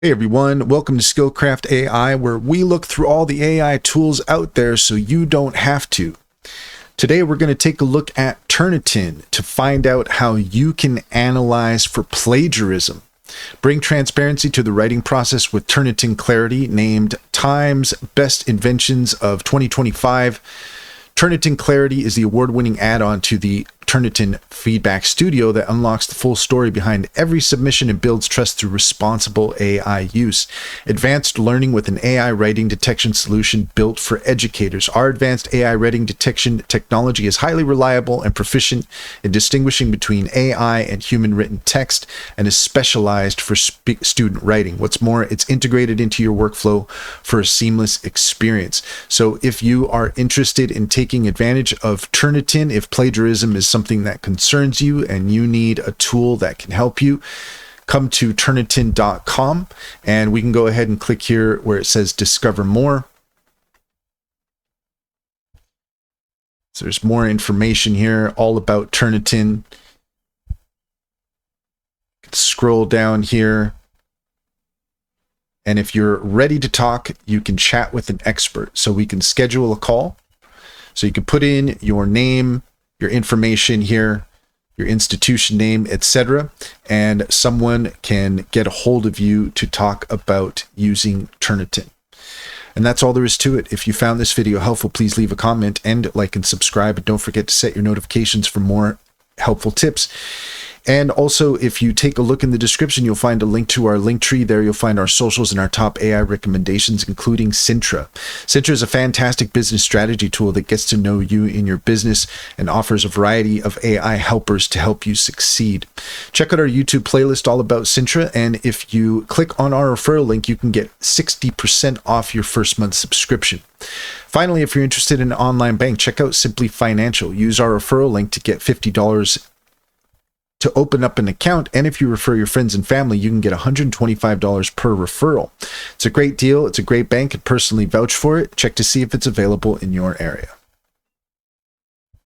Hey everyone, welcome to Skillcraft AI, where we look through all the AI tools out there so you don't have to. Today we're going to take a look at Turnitin to find out how you can analyze for plagiarism. Bring transparency to the writing process with Turnitin Clarity, named Time's Best Inventions of 2025. Turnitin Clarity is the award-winning add-on to the Turnitin Feedback Studio that unlocks the full story behind every submission and builds trust through responsible AI use. Advanced learning with an AI writing detection solution built for educators. Our advanced AI writing detection technology is highly reliable and proficient in distinguishing between AI and human written text and is specialized for student writing. What's more, it's integrated into your workflow for a seamless experience. So if you are interested in taking advantage of Turnitin, if plagiarism is something that concerns you and you need a tool that can help you, come to Turnitin.com and we can go ahead and click here where it says discover more. So there's more information here all about Turnitin. Scroll down here, and if you're ready to talk, you can chat with an expert. So we can schedule a call. So you can put in your name, your information here, your institution name, etc., and someone can get a hold of you to talk about using Turnitin. And that's all there is to it. If you found this video helpful, please leave a comment and like and subscribe. And don't forget to set your notifications for more helpful tips. And also, if you take a look in the description, you'll find a link to our link tree. There you'll find our socials and our top AI recommendations, including Sintra. Sintra is a fantastic business strategy tool that gets to know you in your business and offers a variety of AI helpers to help you succeed. Check out our YouTube playlist all about Sintra, and if you click on our referral link, you can get 60% off your first month subscription. Finally, if you're interested in an online bank, check out Simply Financial. Use our referral link to get $50 to open up an account, and if you refer your friends and family, you can get $125 per referral. It's a great deal. It's a great bank, and personally vouch for it. Check to see if it's available in your area.